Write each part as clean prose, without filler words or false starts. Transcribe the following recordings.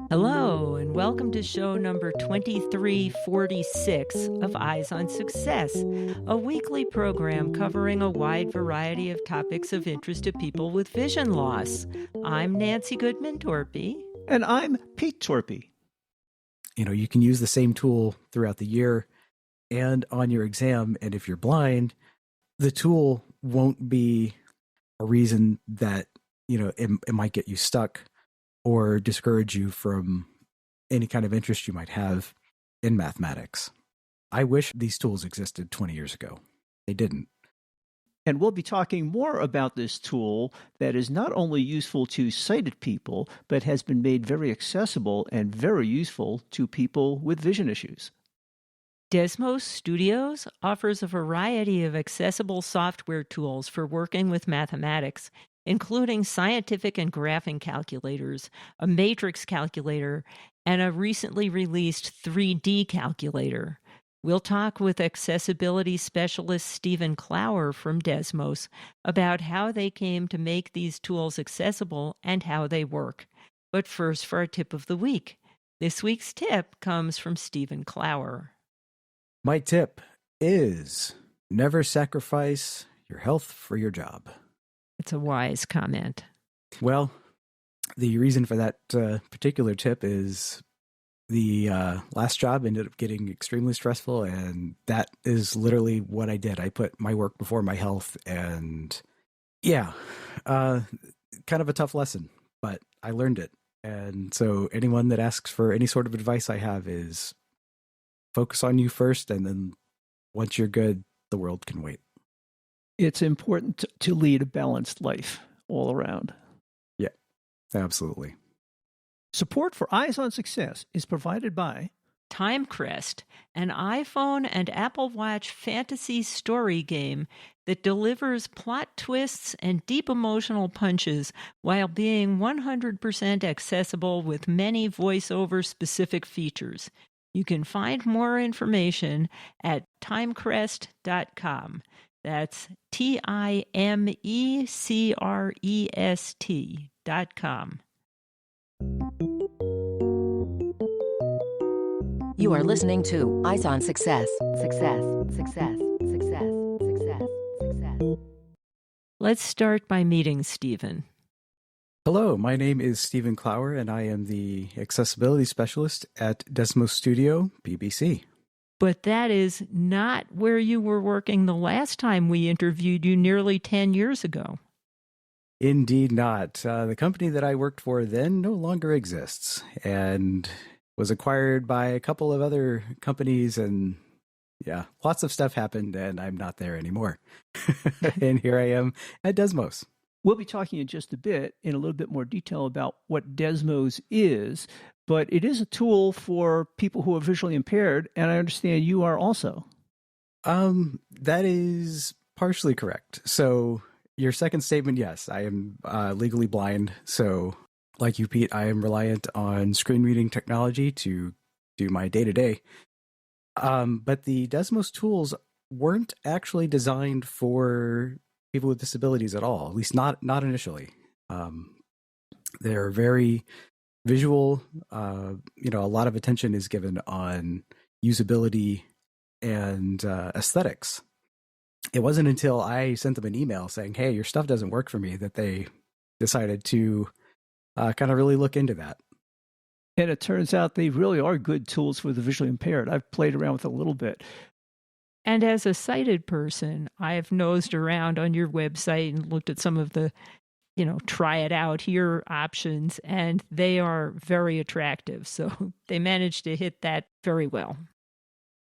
Hello, and welcome to show number 2346 of Eyes on Success, a weekly program covering a wide variety of topics of interest to people with vision loss. I'm Nancy Torpey. And I'm Pete Torpey. You can use the same tool throughout the year and on your exam, and if you're blind, the tool won't be a reason that, it might get you stuck or discourage you from any kind of interest you might have in mathematics. I wish these tools existed 20 years ago. They didn't. And we'll be talking more about this tool that is not only useful to sighted people, but has been made very accessible and very useful to people with vision issues. Desmos Studios offers a variety of accessible software tools for working with mathematics, including scientific and graphing calculators, a matrix calculator, and a recently released 3D calculator. We'll talk with Accessibility Specialist Stephen Clower from Desmos about how they came to make these tools accessible and how they work. But first, for our tip of the week. This week's tip comes from Stephen Clower. My tip is never sacrifice your health for your job. It's a wise comment. Well, the reason for that particular tip is the last job ended up getting extremely stressful, and that is literally what I did. I put my work before my health, and kind of a tough lesson, but I learned it. And so anyone that asks for any sort of advice I have is focus on you first, and then once you're good, the world can wait. It's important to lead a balanced life all around. Yeah, absolutely. Support for Eyes on Success is provided by Timecrest, an iPhone and Apple Watch fantasy story game that delivers plot twists and deep emotional punches while being 100% accessible with many voiceover-specific features. You can find more information at timecrest.com. That's TIMECREST.com. You are listening to Eyes on Success. Success, success, success, success, success. Let's start by meeting Stephen. Hello, my name is Stephen Clower, and I am the Accessibility Specialist at Desmos Studio, BBC. But that is not where you were working the last time we interviewed you nearly 10 years ago. Indeed not. The company that I worked for then no longer exists and was acquired by a couple of other companies, and lots of stuff happened, and I'm not there anymore. And here I am at Desmos. We'll be talking in just a bit in a little bit more detail about what Desmos is, but it is a tool for people who are visually impaired, and I understand you are also. That is partially correct. So your second statement, yes, I am legally blind. So like you, Pete, I am reliant on screen reading technology to do my day-to-day. But the Desmos tools weren't actually designed for people with disabilities at all, at least not initially. They're very visual. A lot of attention is given on usability and aesthetics. It wasn't until I sent them an email saying, hey, your stuff doesn't work for me, that they decided to kind of really look into that. And it turns out they really are good tools for the visually impaired. I've played around with it a little bit. And as a sighted person, I have nosed around on your website and looked at some of the, try it out here options, and they are very attractive. So they managed to hit that very well.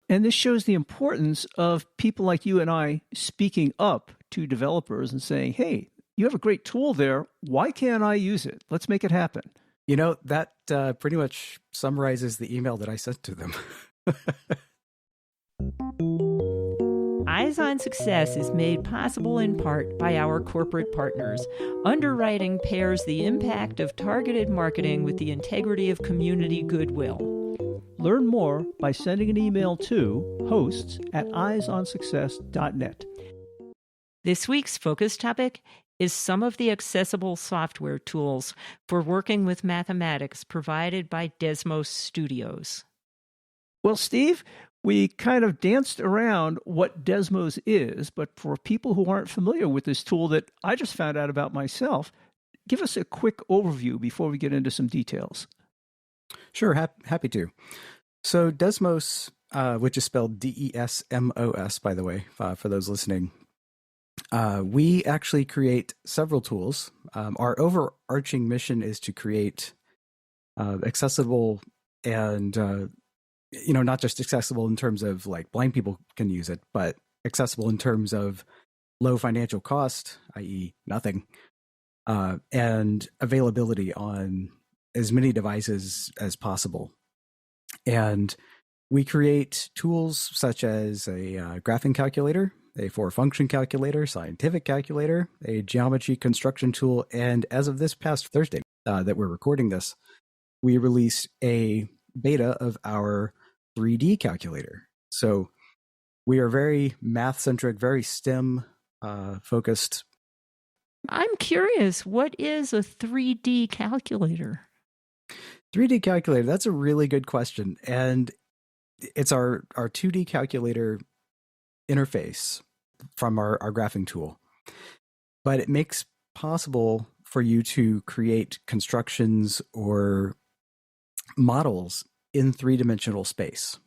And this shows the importance of people like you and I speaking up to developers and saying, hey, you have a great tool there. Why can't I use it? Let's make it happen. That pretty much summarizes the email that I sent to them. Eyes on Success is made possible in part by our corporate partners. Underwriting pairs the impact of targeted marketing with the integrity of community goodwill. Learn more by sending an email to hosts@eyesonsuccess.net. This week's focus topic, is some of the accessible software tools for working with mathematics provided by Desmos Studios. Well, Steve, we kind of danced around what Desmos is, but for people who aren't familiar with this tool that I just found out about myself, give us a quick overview before we get into some details. Sure, happy to. So Desmos, which is spelled Desmos, by the way, for those listening, we actually create several tools. Our overarching mission is to create accessible and not just accessible in terms of like blind people can use it, but accessible in terms of low financial cost, i.e. nothing, and availability on as many devices as possible. And we create tools such as a graphing calculator, a four-function calculator, scientific calculator, a geometry construction tool, and as of this past Thursday that we're recording this, we released a beta of our 3D calculator. So we are very math-centric, very STEM focused. I'm curious, what is a 3D calculator? 3D calculator, that's a really good question. And it's our 2D calculator interface from our graphing tool. But it makes possible for you to create constructions or models in three-dimensional space.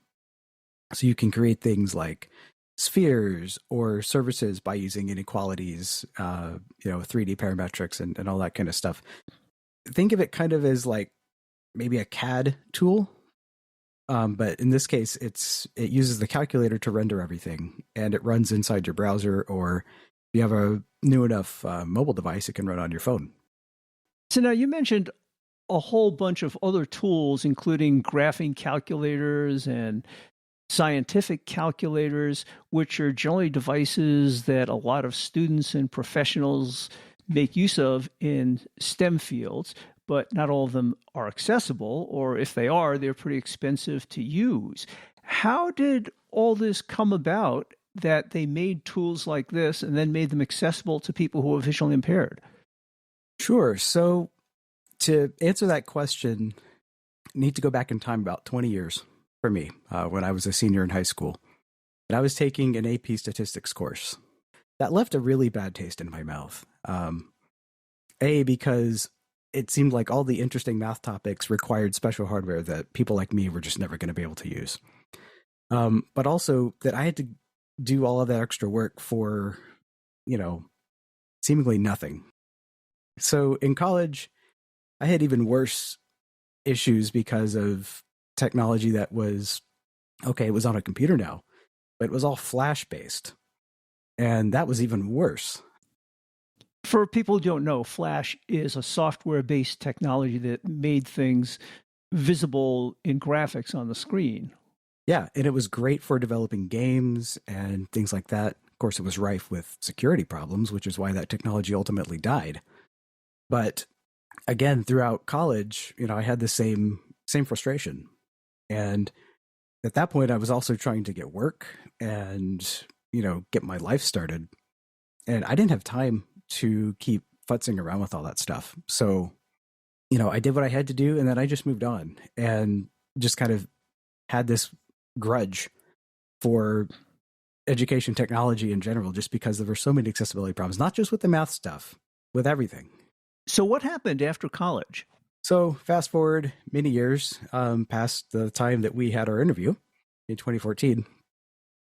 So you can create things like spheres or surfaces by using inequalities, 3D parametrics and all that kind of stuff. Think of it kind of as like maybe a CAD tool, but in this case, it uses the calculator to render everything, and it runs inside your browser, or if you have a new enough mobile device, it can run on your phone. So now you mentioned a whole bunch of other tools, including graphing calculators and scientific calculators, which are generally devices that a lot of students and professionals make use of in STEM fields, but not all of them are accessible, or if they are, they're pretty expensive to use. How did all this come about that they made tools like this and then made them accessible to people who are visually impaired? Sure. So to answer that question, I need to go back in time about 20 years for me, when I was a senior in high school. And I was taking an AP statistics course. That left a really bad taste in my mouth. Because it seemed like all the interesting math topics required special hardware that people like me were just never going to be able to use. But also that I had to do all of that extra work for, seemingly nothing. So in college, I had even worse issues because of technology that was, it was on a computer now, but it was all Flash-based. And that was even worse. For people who don't know, Flash is a software-based technology that made things visible in graphics on the screen. Yeah, and it was great for developing games and things like that. Of course, it was rife with security problems, which is why that technology ultimately died. But again, throughout college, I had the same frustration. And at that point, I was also trying to get work and, get my life started. And I didn't have time to keep futzing around with all that stuff. So, I did what I had to do, and then I just moved on and just kind of had this grudge for education technology in general, just because there were so many accessibility problems, not just with the math stuff, with everything. So what happened after college? So fast forward many years past the time that we had our interview in 2014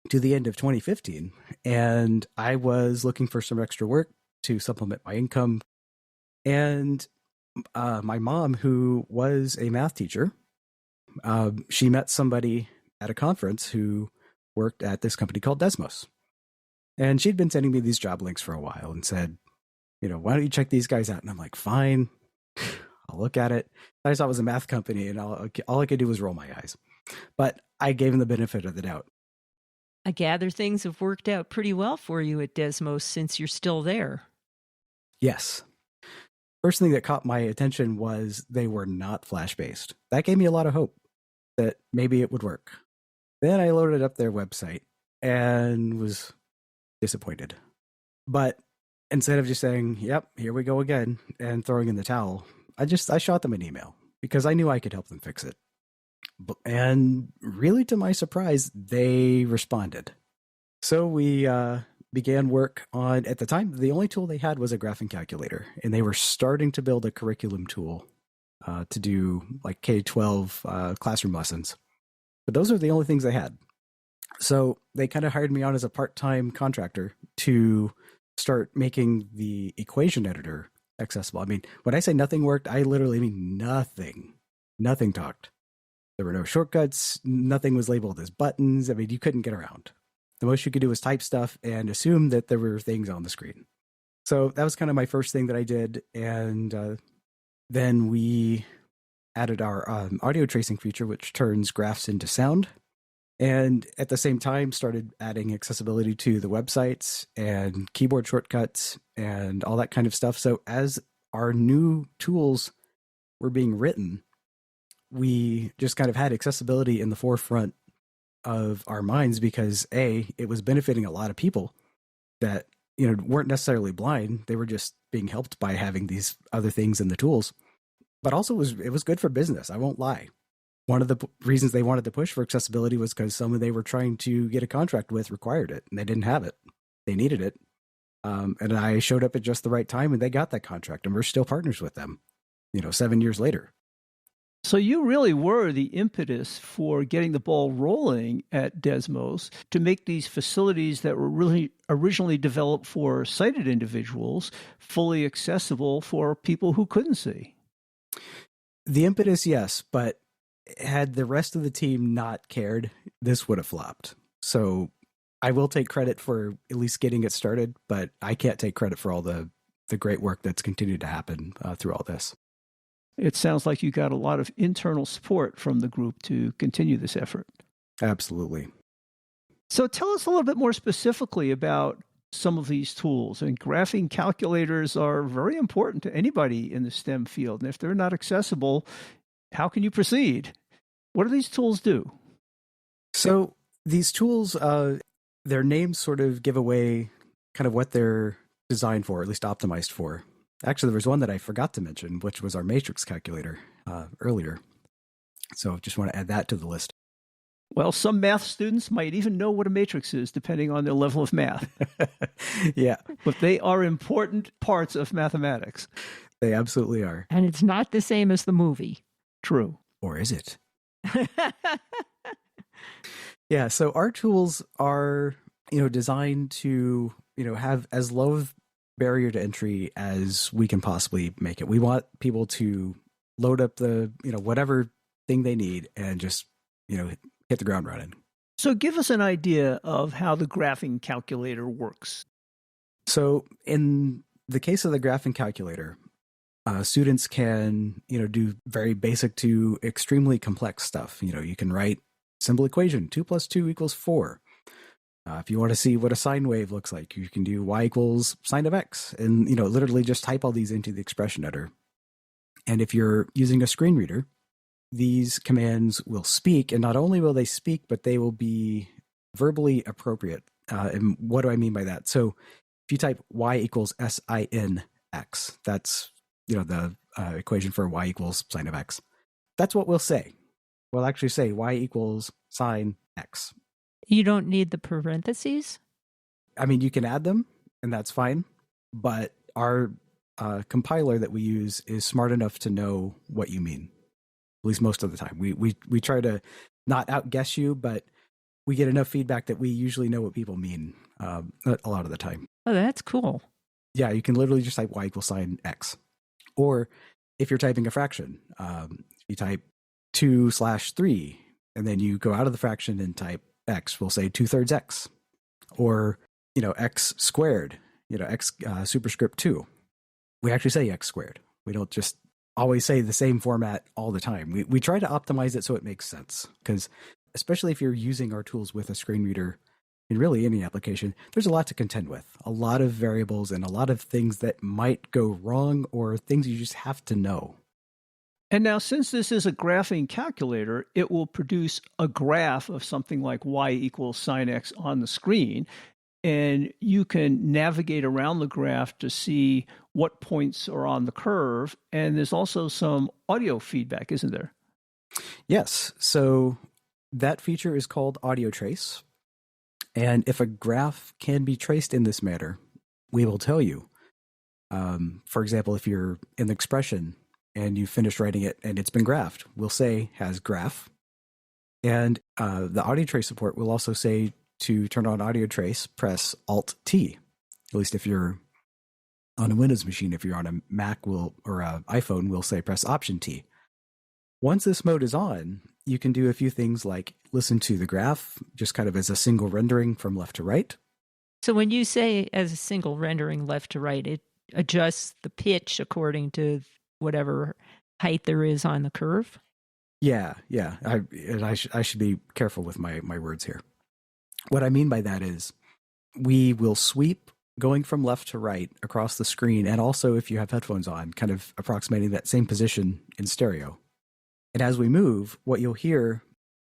to the end of 2015. And I was looking for some extra work to supplement my income. And my mom, who was a math teacher, she met somebody at a conference who worked at this company called Desmos. And she'd been sending me these job links for a while and said, why don't you check these guys out? And I'm like, fine, I'll look at it. I just thought it was a math company, and all I could do was roll my eyes. But I gave him the benefit of the doubt. I gather things have worked out pretty well for you at Desmos since you're still there. Yes. First thing that caught my attention was they were not Flash-based. That gave me a lot of hope that maybe it would work. Then I loaded up their website and was disappointed. But instead of just saying, "Yep, here we go again," and throwing in the towel, I shot them an email because I knew I could help them fix it. And really, to my surprise, they responded. So we began work on, at the time, the only tool they had was a graphing calculator, and they were starting to build a curriculum tool to do like K-12 classroom lessons. But those are the only things they had. So they kind of hired me on as a part-time contractor to start making the equation editor accessible. I mean, when I say nothing worked, I literally mean nothing. Nothing talked. There were no shortcuts. Nothing was labeled as buttons. I mean, you couldn't get around. The most you could do was type stuff and assume that there were things on the screen. So that was kind of my first thing that I did. And then we added our audio tracing feature, which turns graphs into sound. And at the same time, started adding accessibility to the websites and keyboard shortcuts and all that kind of stuff. So as our new tools were being written, we just kind of had accessibility in the forefront of our minds because it was benefiting a lot of people that, weren't necessarily blind. They were just being helped by having these other things in the tools. But also it was good for business. I won't lie. One of the reasons they wanted to push for accessibility was because someone they were trying to get a contract with required it, and they didn't have it. They needed it. And I showed up at just the right time, and they got that contract, and we're still partners with them, 7 years later. So you really were the impetus for getting the ball rolling at Desmos to make these facilities that were really originally developed for sighted individuals fully accessible for people who couldn't see. The impetus, yes, but had the rest of the team not cared, this would have flopped. So I will take credit for at least getting it started, but I can't take credit for all the great work that's continued to happen through all this. It sounds like you got a lot of internal support from the group to continue this effort. Absolutely. So tell us a little bit more specifically about some of these tools. And graphing calculators are very important to anybody in the STEM field. And if they're not accessible, how can you proceed? What do these tools do? So these tools, their names sort of give away kind of what they're designed for, at least optimized for. Actually, there was one that I forgot to mention, which was our matrix calculator earlier. So just want to add that to the list. Well, some math students might even know what a matrix is, depending on their level of math. Yeah. But they are important parts of mathematics. They absolutely are. And it's not the same as the movie. True. Or is it? Yeah, so our tools are, designed to, have as low of barrier to entry as we can possibly make it. We want people to load up the, whatever thing they need and just, hit the ground running. So give us an idea of how the graphing calculator works. So in the case of the graphing calculator, students can, do very basic to extremely complex stuff. You can write simple equation, 2 + 2 = 4. If you want to see what a sine wave looks like, you can do y = sine of x, and literally just type all these into the expression editor. And if you're using a screen reader, these commands will speak, and not only will they speak, but they will be verbally appropriate. And what do I mean by that? So if you type y = sin x, that's the equation for y = sine of x. That's what we'll say. We'll actually say y = sine x. You don't need the parentheses? I mean, you can add them, and that's fine. But our compiler that we use is smart enough to know what you mean, at least most of the time. We try to not outguess you, but we get enough feedback that we usually know what people mean a lot of the time. Oh, that's cool. Yeah, you can literally just type y = sine x. Or if you're typing a fraction, you type 2/3, and then you go out of the fraction and type x. We'll say 2/3 x. Or, x squared, x superscript 2. We actually say x squared. We don't just always say the same format all the time. We try to optimize it so it makes sense, because especially if you're using our tools with a screen reader in really any application, there's a lot to contend with, a lot of variables and a lot of things that might go wrong or things you just have to know. And now, since this is a graphing calculator, it will produce a graph of something like y = sine x on the screen. and you can navigate around the graph to see what points are on the curve. And there's also some audio feedback, isn't there? Yes. So that feature is called audio trace. And if a graph can be traced in this manner, we will tell you. For example, if you're in the expression and you finish writing it and it's been graphed, we'll say has graph. And the audio trace support will also say to turn on audio trace, press Alt-T. At least if you're on a Windows machine. If you're on a Mac or an iPhone, we'll say press Option-T. Once this mode is on, you can do a few things like listen to the graph, just kind of as a single rendering from left to right. So when you say as a single rendering left to right, it adjusts the pitch according to whatever height there is on the curve? Yeah. I should be careful with my words here. What I mean by that is we will sweep going from left to right across the screen, and also if you have headphones on, kind of approximating that same position in stereo. And as we move, what you'll hear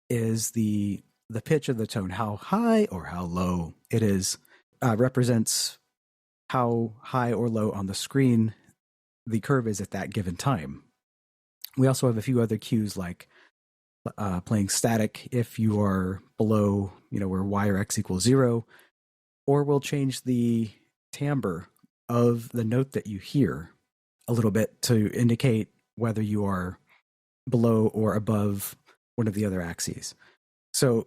is the pitch of the tone, how high or how low it is, represents how high or low on the screen the curve is at that given time. We also have a few other cues like playing static if you are below, where y or x equals 0, or we'll change the timbre of the note that you hear a little bit to indicate whether you are below or above one of the other axes. So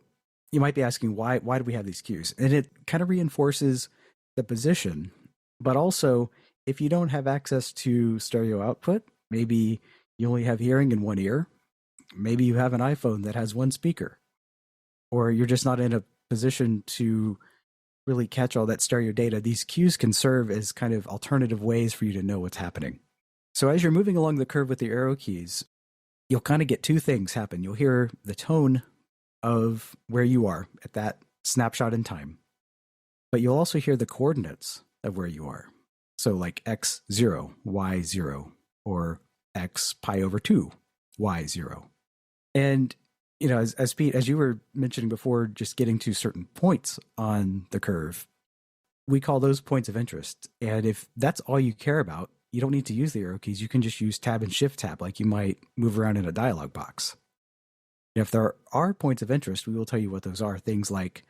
you might be asking, why do we have these cues? And it kind of reinforces the position, but also if you don't have access to stereo output, maybe you only have hearing in one ear, maybe you have an iPhone that has one speaker, or you're just not in a position to really catch all that stereo data, these cues can serve as kind of alternative ways for you to know what's happening. So as you're moving along the curve with the arrow keys, you'll kind of get two things happen. You'll hear the tone of where you are at that snapshot in time, but you'll also hear the coordinates of where you are. So like x0, y0, or x pi over 2, y0. And, as Pete, as you were mentioning before, just getting to certain points on the curve, we call those points of interest. And if that's all you care about, you don't need to use the arrow keys. You can just use tab and shift tab like you might move around in a dialog box. And if there are points of interest, we will tell you what those are. Things like,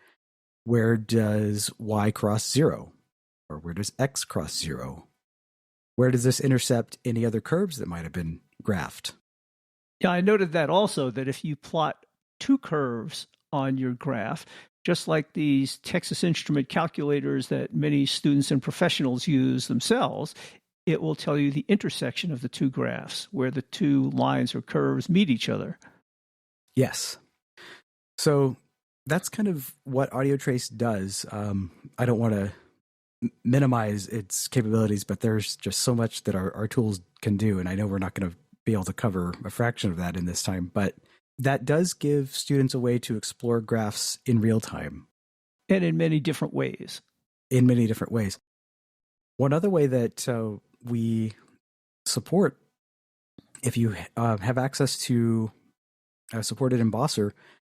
where does y cross 0? Or where does x cross 0? Where does this intercept any other curves that might have been graphed? Yeah, I noted that also, that if you plot two curves on your graph, just like these Texas Instrument calculators that many students and professionals use themselves, it will tell you the intersection of the two graphs, where the two lines or curves meet each other. Yes. So that's kind of what audio trace does. I don't want to minimize its capabilities, but there's just so much that our tools can do. And I know we're not going to be able to cover a fraction of that in this time, but that does give students a way to explore graphs in real time. And in many different ways. In many different ways. One other way that we support, if you have access to a supported embosser,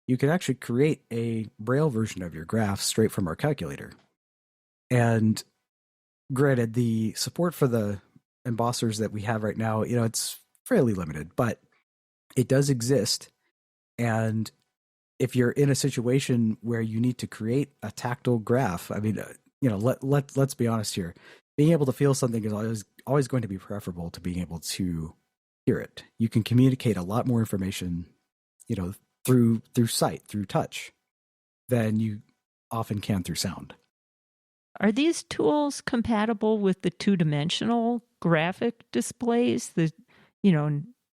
you can actually create a Braille version of your graph straight from our calculator. And granted, the support for the embossers that we have right now, it's fairly limited, but it does exist. And if you're in a situation where you need to create a tactile graph, I mean, let's be honest here. Being able to feel something is always going to be preferable to being able to hear it. You can communicate a lot more information, through sight, through touch, than you often can through sound. Are these tools compatible with the two-dimensional graphic displays?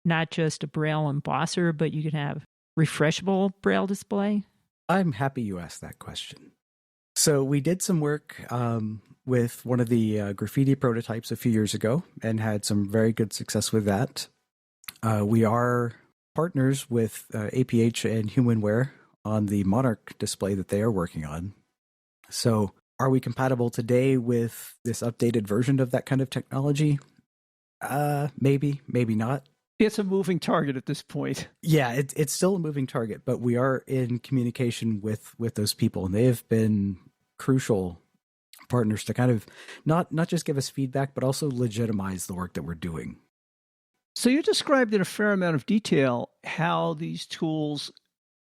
Not just a Braille embosser, but you can have refreshable Braille display? I'm happy you asked that question. So we did some work with one of the graffiti prototypes a few years ago and had some very good success with that. We are partners with APH and HumanWare on the Monarch display that they are working on. So are we compatible today with this updated version of that kind of technology? Maybe, maybe not. It's a moving target at this point. Yeah, it's still a moving target, but we are in communication with those people, and they have been crucial partners to kind of not just give us feedback, but also legitimize the work that we're doing. So you described in a fair amount of detail how these tools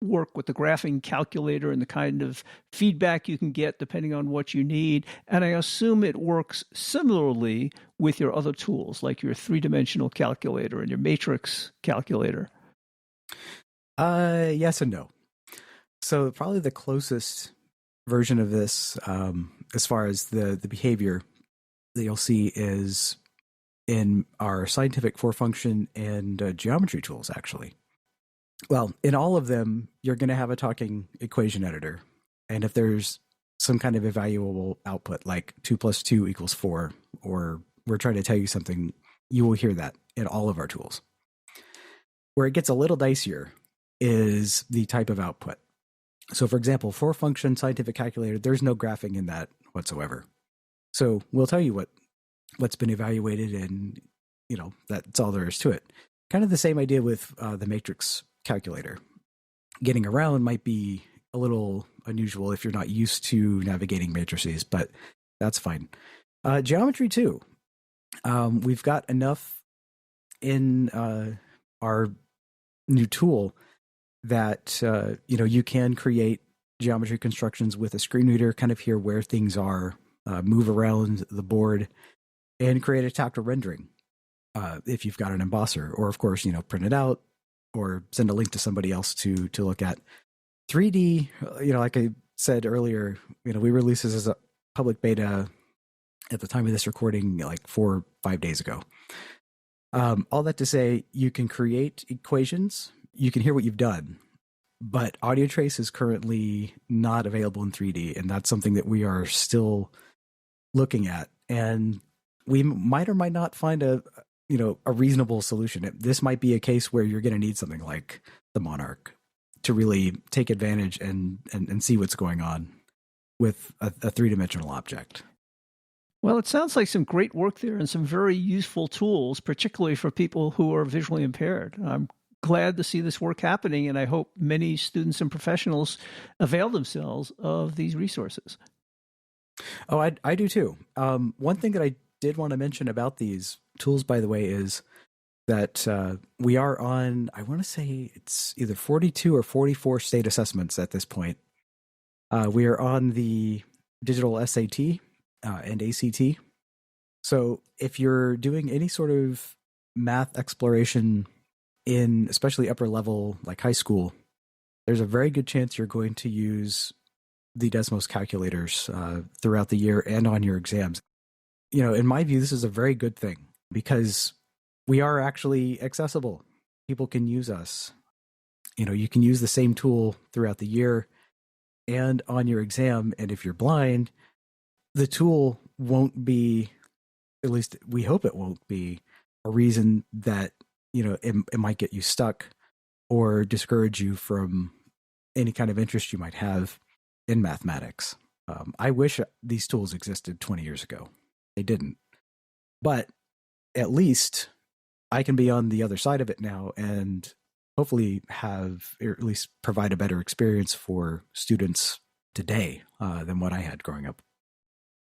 work with the graphing calculator and the kind of feedback you can get depending on what you need. And I assume it works similarly with your other tools, like your three-dimensional calculator and your matrix calculator. Yes and no. So probably the closest version of this, as far as the behavior that you'll see, is in our scientific four-function and geometry tools, actually. Well, in all of them, you're going to have a talking equation editor. And if there's some kind of evaluable output, like 2 + 2 = 4, or we're trying to tell you something, you will hear that in all of our tools. Where it gets a little dicier is the type of output. So for example, four-function scientific calculator, there's no graphing in that whatsoever. So we'll tell you what's been evaluated, and that's all there is to it. Kind of the same idea with the matrix calculator. Getting around might be a little unusual if you're not used to navigating matrices, but that's fine. Geometry too. We've got enough in our new tool that you can create geometry constructions with a screen reader, kind of hear where things are, move around the board, and create a tactile rendering if you've got an embosser, or of course print it out or send a link to somebody else to look at. 3D, like I said earlier, we released this as a public beta at the time of this recording, like 4 or 5 days ago. All that to say, you can create equations, you can hear what you've done, but audio trace is currently not available in 3D, and that's something that we are still looking at. And we might or might not find a reasonable solution. This might be a case where you're going to need something like the Monarch to really take advantage and see what's going on with a three-dimensional object. Well, it sounds like some great work there and some very useful tools, particularly for people who are visually impaired. I'm glad to see this work happening, and I hope many students and professionals avail themselves of these resources. Oh, I do too. One thing that I did want to mention about these tools, by the way, is that we are on, I want to say it's either 42 or 44 state assessments at this point. We are on the digital SAT and ACT. So if you're doing any sort of math exploration in especially upper level, like high school, there's a very good chance you're going to use the Desmos calculators throughout the year and on your exams. In my view, this is a very good thing because we are actually accessible. People can use us. You can use the same tool throughout the year and on your exam. And if you're blind, the tool won't be, at least we hope it won't be, a reason that, it might get you stuck or discourage you from any kind of interest you might have in mathematics. I wish these tools existed 20 years ago. They didn't. But at least I can be on the other side of it now and hopefully have, or at least provide a better experience for students today than what I had growing up.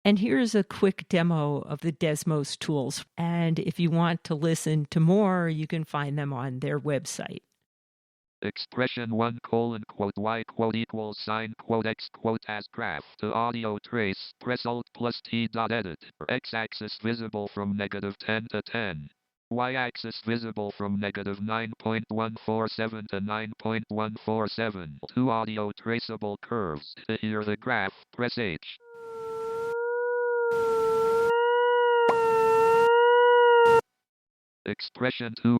And here's a quick demo of the Desmos tools. And if you want to listen to more, you can find them on their website. Expression 1 : y = sign x as graph. To audio trace, press Alt + T. Edit. X-axis visible from -10 to 10. Y-axis visible from -9.147 to 9.147. Two audio traceable curves. To hear the graph, press H. Expression 2 :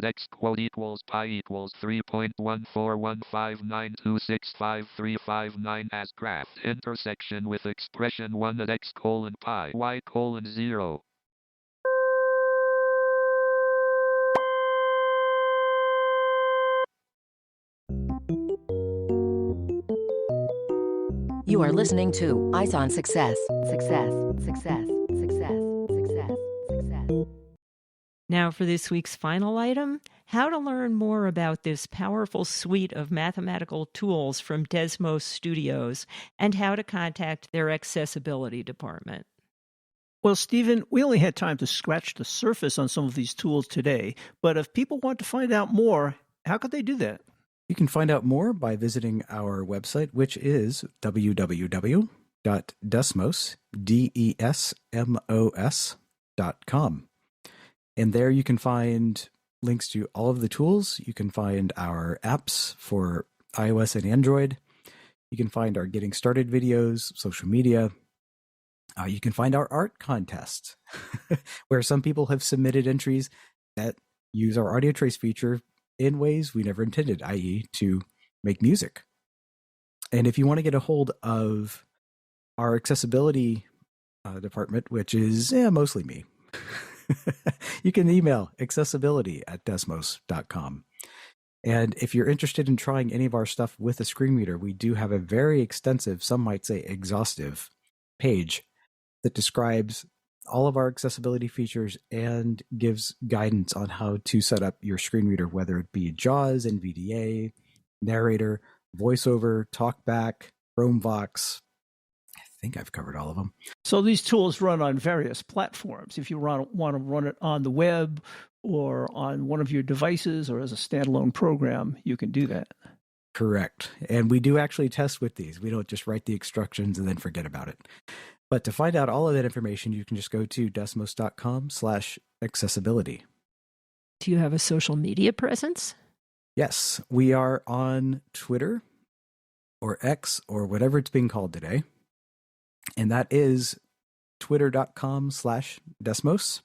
x = pi = 3.14159265359 as graph. Intersection with expression 1 at x : pi y : 0. You are listening to Eyes on Success. Success, success, success, success, success. Now for this week's final item, how to learn more about this powerful suite of mathematical tools from Desmos Studios, and how to contact their accessibility department. Well, Stephen, we only had time to scratch the surface on some of these tools today, but if people want to find out more, how could they do that? You can find out more by visiting our website, which is www.desmos.com. And there you can find links to all of the tools. You can find our apps for iOS and Android. You can find our Getting Started videos, social media. You can find our art contest, where some people have submitted entries that use our audio trace feature in ways we never intended, i.e. to make music. And if you want to get a hold of our accessibility department, which is mostly me, you can email accessibility@desmos.com. And if you're interested in trying any of our stuff with a screen reader, we do have a very extensive, some might say exhaustive, page that describes all of our accessibility features and gives guidance on how to set up your screen reader, whether it be JAWS, NVDA, narrator, voiceover, talkback, Chromevox. I think I've covered all of them. So these tools run on various platforms. If you want to run it on the web or on one of your devices or as a standalone program, you can do that. Correct. And we do actually test with these. We don't just write the instructions and then forget about it. But to find out all of that information, you can just go to desmos.com/accessibility. Do you have a social media presence? Yes, we are on Twitter or X or whatever it's being called today. And that is twitter.com/Desmos.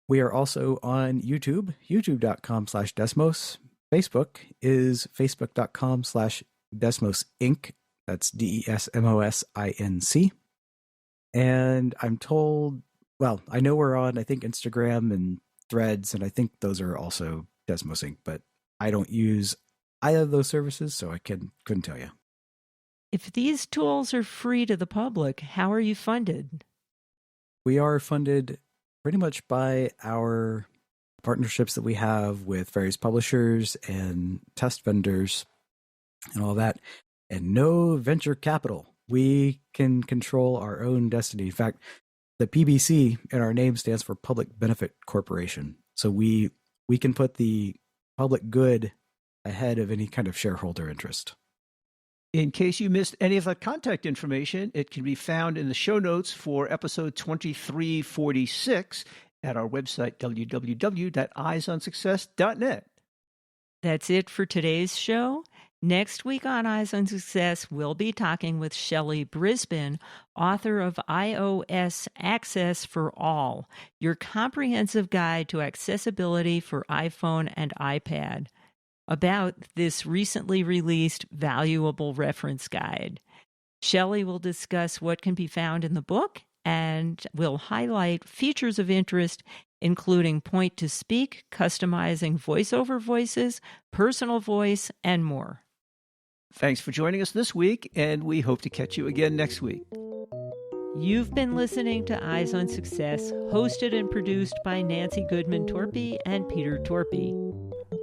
We are also on YouTube, youtube.com/Desmos. Facebook is facebook.com/Desmos Inc. That's DESMOSINC. And I'm told, well, I know we're on, I think, Instagram and Threads, and I think those are also Desmos Inc., but I don't use either of those services, so I couldn't tell you. If these tools are free to the public, how are you funded? We are funded pretty much by our partnerships that we have with various publishers and test vendors and all that, and no venture capital. We can control our own destiny. In fact, the PBC in our name stands for Public Benefit Corporation. So we can put the public good ahead of any kind of shareholder interest. In case you missed any of the contact information, it can be found in the show notes for episode 2346 at our website, www.eyesonsuccess.net. That's it for today's show. Next week on Eyes on Success, we'll be talking with Shelley Brisbane, author of iOS Access for All, your comprehensive guide to accessibility for iPhone and iPad, about this recently released valuable reference guide. Shelley will discuss what can be found in the book and will highlight features of interest, including point-to-speak, customizing voiceover voices, personal voice, and more. Thanks for joining us this week, and we hope to catch you again next week. You've been listening to Eyes on Success, hosted and produced by Nancy Goodman Torpey and Peter Torpey.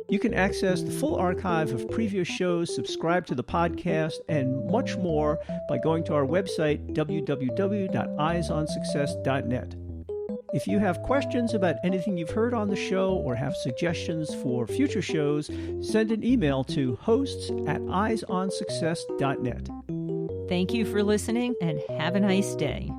You can access the full archive of previous shows, subscribe to the podcast, and much more by going to our website, www.eyesonsuccess.net. If you have questions about anything you've heard on the show or have suggestions for future shows, send an email to hosts@eyesonsuccess.net. Thank you for listening and have a nice day.